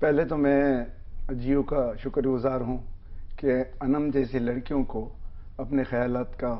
پہلے تو میں جیو کا شکر گزار ہوں کہ انم جیسی لڑکیوں کو اپنے خیالات کا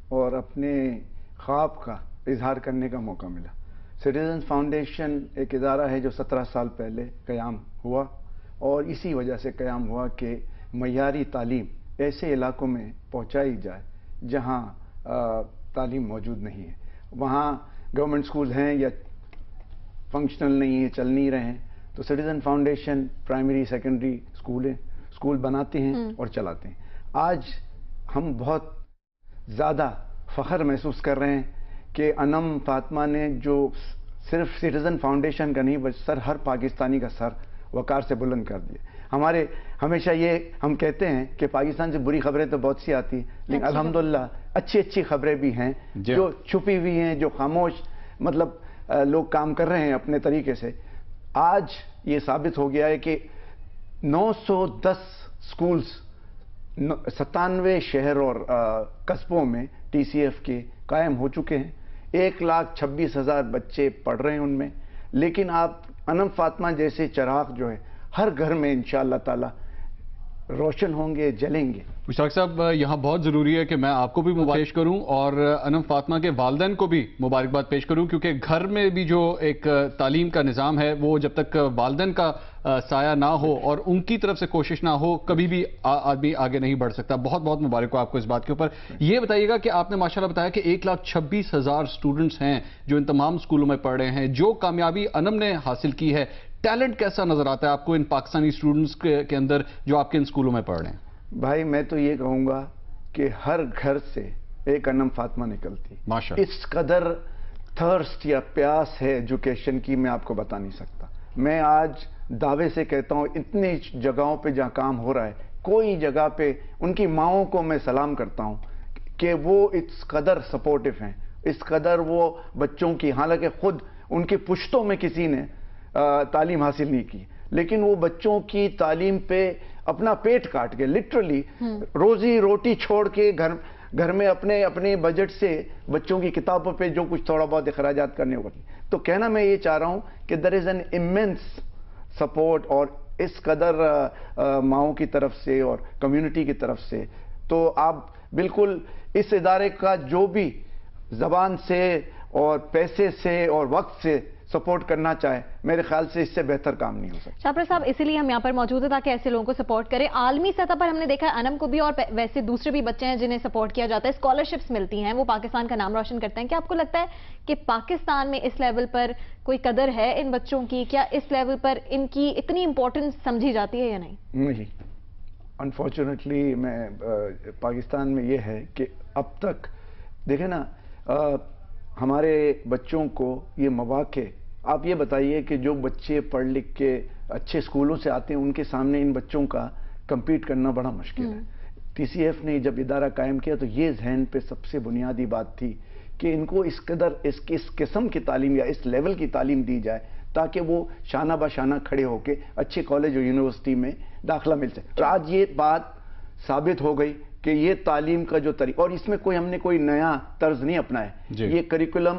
اور اپنے خواب کا اظہار کرنے کا موقع ملا. سٹیزنز فاؤنڈیشن ایک ادارہ ہے جو 17 سال پہلے قیام ہوا, اور اسی وجہ سے قیام ہوا کہ معیاری تعلیم ایسے علاقوں میں پہنچائی جائے جہاں تعلیم موجود نہیں ہے. وہاں گورنمنٹ سکول ہیں یا فنکشنل نہیں ہیں, چل نہیں رہے ہیں, تو citizen foundation primary secondary school بناتے ہیں اور چلاتے ہیں. آج ہم بہت زیادہ فخر محسوس کر رہے ہیں کہ انم فاطمہ نے جو صرف سٹیزن فاؤنڈیشن کا نہیں بلکہ ہر پاکستانی کا سر وقار سے بلند کر دیا. ہمارے ہمیشہ یہ ہم کہتے ہیں کہ پاکستان سے بری خبریں تو بہت سی آتی ہیں, لیکن الحمدللہ اچھی خبریں بھی ہیں جو چھپی ہوئی ہیں, جو خاموش مطلب لوگ کام کر رہے ہیں اپنے طریقے سے. آج یہ ثابت ہو گیا ہے کہ 910 سکولز 97 شہر اور قصبوں میں ٹی سی ایف کے قائم ہو چکے ہیں. 1,26,000 بچے پڑھ رہے ہیں ان میں. لیکن آپ انم فاطمہ جیسے چراغ جو ہے ہر گھر میں انشاءاللہ تعالی روشن ہوں گے, جلیں گے. مشتاق صاحب, یہاں بہت ضروری ہے کہ میں آپ کو بھی مبارک پیش کروں اور انم فاطمہ کے والدین کو بھی مبارکباد پیش کروں, کیونکہ گھر میں بھی جو ایک تعلیم کا نظام ہے وہ جب تک والدین کا سایہ نہ ہو اور ان کی طرف سے کوشش نہ ہو کبھی بھی آدمی آگے نہیں بڑھ سکتا. بہت بہت مبارک ہو آپ کو اس بات کے اوپر. یہ بتائیے گا کہ آپ نے ماشاءاللہ بتایا کہ 1,26,000 اسٹوڈنٹس ہیں جو ان تمام اسکولوں میں پڑھ رہے ہیں. جو کامیابی انم نے حاصل کی ہے, ٹیلنٹ کیسا نظر آتا ہے آپ کو ان پاکستانی اسٹوڈنٹس کے اندر جو آپ کے ان اسکولوں میں پڑھ رہے ہیں؟ بھائی میں تو یہ کہوں گا کہ ہر گھر سے ایک انم فاطمہ نکلتی. ماشاءاللہ. اس قدر تھرسٹ یا پیاس ہے ایجوکیشن کی, میں آپ کو بتا نہیں سکتا. میں آج دعوے سے کہتا ہوں اتنی جگہوں پہ جہاں کام ہو رہا ہے, کوئی جگہ پہ ان کی ماؤں کو میں سلام کرتا ہوں کہ وہ اس قدر سپورٹیو ہیں, اس قدر وہ بچوں کی, حالانکہ خود ان کی پشتوں میں کسی نے تعلیم حاصل نہیں کی, لیکن وہ بچوں کی تعلیم پہ اپنا پیٹ کاٹ کے لٹرلی روزی روٹی چھوڑ کے گھر میں اپنے بجٹ سے بچوں کی کتابوں پہ جو کچھ تھوڑا بہت اخراجات کرنے ہوتے. تو کہنا میں یہ چاہ رہا ہوں کہ there is an immense support اور اس قدر ماؤں کی طرف سے اور کمیونٹی کی طرف سے. تو آپ بالکل اس ادارے کا جو بھی زبان سے اور پیسے سے اور وقت سے سپورٹ کرنا چاہے, میرے خیال سے اس سے بہتر کام نہیں ہو سکتا. شاپر صاحب, اسی لیے ہم یہاں پر موجود ہیں تاکہ ایسے لوگوں کو سپورٹ کریں. عالمی سطح پر ہم نے دیکھا ہے انم کو بھی اور ویسے دوسرے بھی بچے ہیں جنہیں سپورٹ کیا جاتا ہے, اسکالرشپس ملتی ہیں, وہ پاکستان کا نام روشن کرتے ہیں. کیا آپ کو لگتا ہے کہ پاکستان میں اس لیول پر کوئی قدر ہے ان بچوں کی؟ کیا اس لیول پر ان کی اتنی امپورٹنس سمجھی جاتی ہے یا نہیں؟ نہیں, انفارچونیٹلی میں پاکستان میں یہ ہے کہ اب تک دیکھیں نا, ہمارے بچوں کو یہ مواقع, آپ یہ بتائیے کہ جو بچے پڑھ لکھ کے اچھے اسکولوں سے آتے ہیں ان کے سامنے ان بچوں کا کمپیٹ کرنا بڑا مشکل ہے. ٹی سی ایف نے جب ادارہ قائم کیا تو یہ ذہن پہ سب سے بنیادی بات تھی کہ ان کو اس قدر اس قسم کی تعلیم یا اس لیول کی تعلیم دی جائے تاکہ وہ شانہ بہ شانہ کھڑے ہو کے اچھے کالج اور یونیورسٹی میں داخلہ مل سکے. اور آج یہ بات ثابت ہو گئی کہ یہ تعلیم کا جو طریقہ, اور اس میں ہم نے کوئی نیا طرز نہیں اپنایا, یہ کریکولم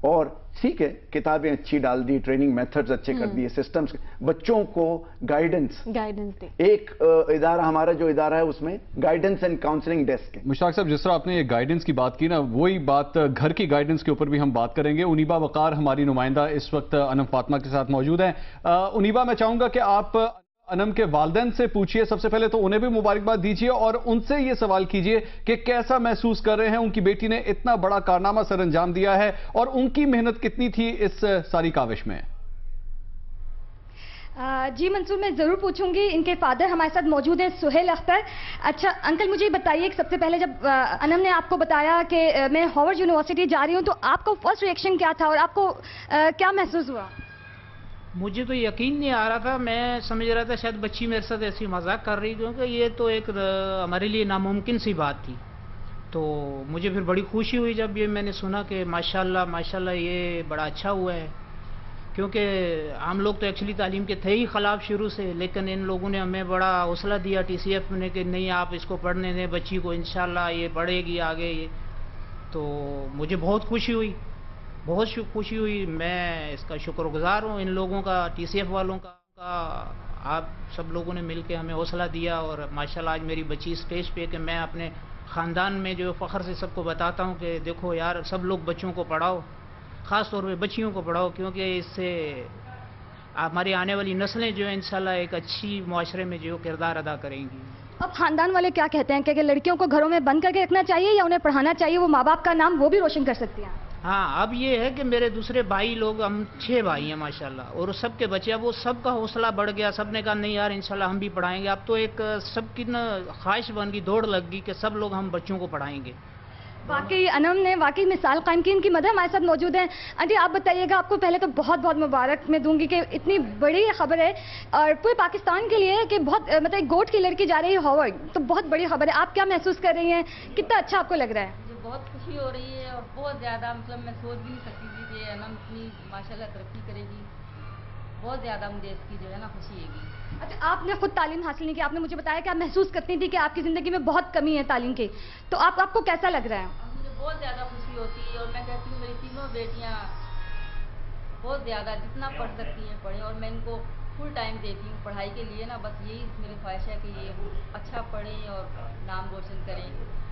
اور ٹھیک ہے کتابیں اچھی ڈال دی, ٹریننگ میتھڈز اچھے کر دیے, سسٹمز, بچوں کو گائیڈنس دے. ایک ادارہ ہمارا جو ادارہ ہے اس میں گائیڈنس اینڈ کاؤنسلنگ ڈیسک ہے. مشتاق صاحب, جس طرح آپ نے یہ گائیڈنس کی بات کی نا, وہی بات گھر کی گائیڈنس کے اوپر بھی ہم بات کریں گے. انیبا وقار ہماری نمائندہ اس وقت انم فاطمہ کے ساتھ موجود ہیں. انیبا, میں چاہوں گا کہ آپ انم کے والدین سے پوچھئے, سب سے پہلے تو انہیں بھی مبارکباد دیجئے اور ان سے یہ سوال کیجئے کہ کیسا محسوس کر رہے ہیں, ان کی بیٹی نے اتنا بڑا کارنامہ سر انجام دیا ہے اور ان کی محنت کتنی تھی اس ساری کاوش میں. جی منصور, میں ضرور پوچھوں گی. ان کے فادر ہمارے ساتھ موجود ہیں, سہیل اختر. اچھا انکل, مجھے بتائیے کہ سب سے پہلے جب انم نے آپ کو بتایا کہ میں ہارورڈ یونیورسٹی جا رہی ہوں تو آپ کو فرسٹ ریئیکشن کیا تھا اور آپ کو کیا محسوس ہوا؟ مجھے تو یقین نہیں آ رہا تھا. میں سمجھ رہا تھا شاید بچی میرے ساتھ ایسی مذاق کر رہی, کیونکہ یہ تو ایک ہمارے لیے ناممکن سی بات تھی. تو مجھے پھر بڑی خوشی ہوئی جب یہ میں نے سنا کہ ماشاءاللہ یہ بڑا اچھا ہوا ہے, کیونکہ ہم لوگ تو ایکچولی تعلیم کے تھے ہی خلاف شروع سے, لیکن ان لوگوں نے ہمیں بڑا حوصلہ دیا ٹی سی ایف نے کہ نہیں آپ اس کو پڑھنے دیں بچی کو, انشاءاللہ یہ پڑھے گی آگے. یہ تو مجھے بہت خوشی ہوئی بہت خوشی ہوئی. میں اس کا شکر گزار ہوں ان لوگوں کا, TCF والوں کا. آپ سب لوگوں نے مل کے ہمیں حوصلہ دیا, اور ماشاءاللہ آج میری بچی اسٹیج پہ کہ میں اپنے خاندان میں جو فخر سے سب کو بتاتا ہوں کہ دیکھو یار سب لوگ بچوں کو پڑھاؤ, خاص طور پہ بچیوں کو پڑھاؤ, کیونکہ اس سے ہماری آنے والی نسلیں جو ہیں انشاءاللہ ایک اچھی معاشرے میں جو کردار ادا کریں گی. اب خاندان والے کیا کہتے ہیں کہ لڑکیوں کو گھروں میں بند کر کے رکھنا چاہیے یا انہیں پڑھانا چاہیے, وہ ماں باپ کا نام وہ بھی روشن کر سکتی ہیں؟ ہاں, اب یہ ہے کہ میرے دوسرے بھائی لوگ, ہم 6 بھائی ہیں ماشاءاللہ, اور سب کے بچے, اب وہ سب کا حوصلہ بڑھ گیا, سب نے کہا نہیں یار انشاءاللہ ہم بھی پڑھائیں گے. اب تو ایک سب کی نا خواہش بن گئی, دوڑ لگ گئی کہ سب لوگ ہم بچوں کو پڑھائیں گے. واقعی انم نے واقعی مثال قائم کی. ان کی مدر ہمارے ساتھ موجود ہیں. آنٹی آپ بتائیے گا, آپ کو پہلے تو بہت بہت مبارک میں دوں گی کہ اتنی بڑی خبر ہے اور پورے پاکستان کے لیے کہ بہت مطلب گوٹ کی لڑکی جا رہی ہے ہارورڈ, تو بہت بڑی خبر ہے. آپ کیا محسوس کر رہی ہیں, کتنا اچھا آپ کو لگ رہا ہے؟ مجھے بہت خوشی ہو رہی ہے اور بہت زیادہ, مطلب میں سوچ بھی نہیں سکتی تھی کہ انم اتنی ماشاءاللہ ترقی کرے گی. بہت زیادہ مجھے اس کی جو ہے نا خوشی ہے. اچھا, آپ نے خود تعلیم حاصل نہیں کی, آپ نے مجھے بتایا کہ آپ محسوس کرتی تھی کہ آپ کی زندگی میں بہت کمی ہے تعلیم کی, تو آپ کو کیسا لگ رہا ہے؟ مجھے بہت زیادہ خوشی ہوتی ہے, اور میں کہتی ہوں میری تینوں بیٹیاں بہت زیادہ جتنا پڑھ سکتی ہیں پڑھیں, اور میں ان کو فل ٹائم دیتی ہوں پڑھائی کے لیے نا. بس یہی میری خواہش ہے کہ یہ اچھا پڑھیں اور نام روشن کریں.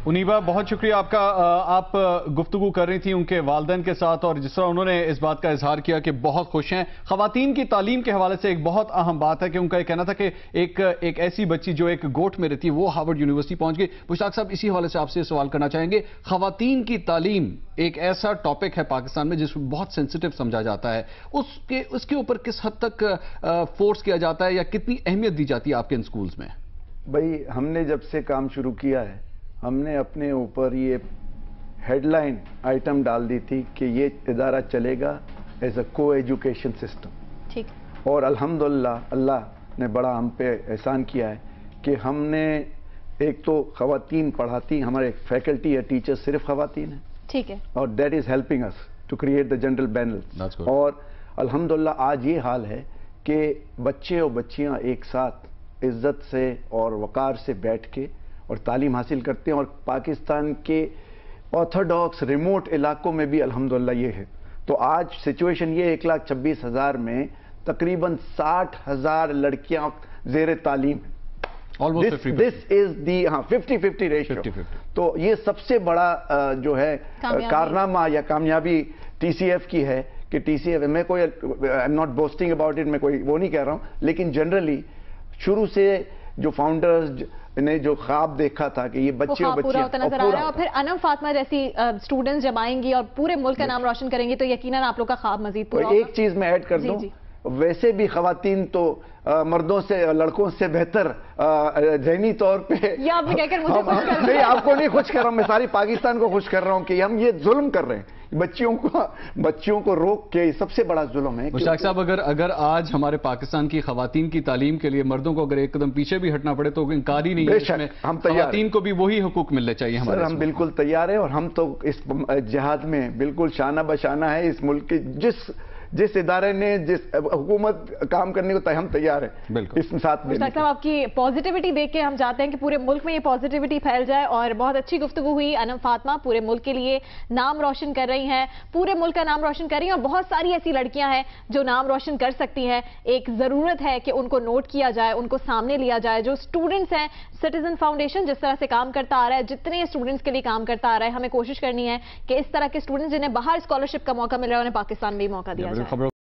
انیبا, بہت شکریہ آپ کا. آپ گفتگو کر رہی تھیں ان کے والدین کے ساتھ, اور جس طرح انہوں نے اس بات کا اظہار کیا کہ بہت خوش ہیں. خواتین کی تعلیم کے حوالے سے ایک بہت اہم بات ہے کہ ان کا یہ کہنا تھا کہ ایک ایسی بچی جو ایک گوٹ میں رہتی ہے وہ ہارورڈ یونیورسٹی پہنچ گئی. مشتاق صاحب, اسی حوالے سے آپ سے سوال کرنا چاہیں گے. خواتین کی تعلیم ایک ایسا ٹاپک ہے پاکستان میں جس کو بہت سینسٹیو سمجھا جاتا ہے, اس کے اوپر کس حد تک فورس کیا جاتا ہے یا کتنی اہمیت دی جاتی ہے آپ کے ان سکولز میں؟ بھائی, ہم نے جب سے کام شروع کیا ہے ہم نے اپنے اوپر یہ ہیڈ لائن آئٹم ڈال دی تھی کہ یہ ادارہ چلے گا ایز اے کو ایجوکیشن سسٹم. ٹھیک. اور الحمدللہ اللہ نے بڑا ہم پہ احسان کیا ہے کہ ہم نے ایک تو خواتین پڑھاتی, ہمارے فیکلٹی یا ٹیچر صرف خواتین ہیں. ٹھیک ہے. اور that is helping us to create the general balance. اور الحمدللہ آج یہ حال ہے کہ بچے اور بچیاں ایک ساتھ عزت سے اور وقار سے بیٹھ کے اور تعلیم حاصل کرتے ہیں. اور پاکستان کے آرتھوڈاکس ریموٹ علاقوں میں بھی الحمدللہ یہ ہے. تو آج سچویشن یہ 1,26,000 میں تقریباً 60,000 لڑکیاں زیر تعلیم. دس از دی 50-50 ریشو. تو یہ سب سے بڑا جو ہے کارنامہ یا کامیابی TCF کی ہے کہ TCF میں کوئی I am not boosting about it, میں کوئی وہ نہیں کہہ رہا ہوں, لیکن جنرلی شروع سے جو فاؤنڈرز نے جو خواب دیکھا تھا کہ یہ بچے اور پورا ہوتا نظر آ رہا ہے. اور پھر انم فاطمہ جیسی اسٹوڈنٹس جب آئیں گی اور پورے ملک کا نام روشن کریں گی تو یقیناً آپ لوگ کا خواب مزید پورا ہوگا. ایک چیز میں ایڈ کر دوں, ویسے بھی خواتین تو مردوں سے لڑکوں سے بہتر ذہنی طور پہ, نہیں آپ کو نہیں خوش کر رہا ہوں, میں ساری پاکستان کو خوش کر رہا ہوں کہ ہم یہ ظلم کر رہے ہیں بچیوں کو روک کے, سب سے بڑا ظلم ہے. مشتاق صاحب, اگر آج ہمارے پاکستان کی خواتین کی تعلیم کے لیے مردوں کو اگر ایک قدم پیچھے بھی ہٹنا پڑے تو انکار ہی نہیں ہے. ہم خواتین کو بھی وہی حقوق ملنے چاہیے ہمارے. ہم بالکل تیار ہیں, اور ہم تو اس جہاد میں بالکل شانہ بشانہ ہے. اس ملک کے جس ادارے نے جس حکومت کام کرنے کو ہم تیار ہیں اس ساتھ. مشتاق صاحب, آپ کی پازیٹیوٹی دیکھ کے ہم چاہتے ہیں کہ پورے ملک میں یہ پازیٹیوٹی پھیل جائے. اور بہت اچھی گفتگو ہوئی. انم فاطمہ پورے ملک کے لیے نام روشن کر رہی ہیں, پورے ملک کا نام روشن کر رہی ہیں, اور بہت ساری ایسی لڑکیاں ہیں جو نام روشن کر سکتی ہیں. ایک ضرورت ہے کہ ان کو نوٹ کیا جائے, ان کو سامنے لیا جائے. جو اسٹوڈنٹس ہیں, سٹیزن فاؤنڈیشن جس طرح سے کام کرتا آ رہا ہے, جتنے اسٹوڈنٹس کے لیے کام کرتا آ رہا ہے, ہمیں کوشش کرنی ہے کہ اس طرح کے اسٹوڈنٹس جنہیں باہر اسکالرشپ کا موقع مل رہا ہے انہیں پاکستان میں بھی موقع دیا جائے.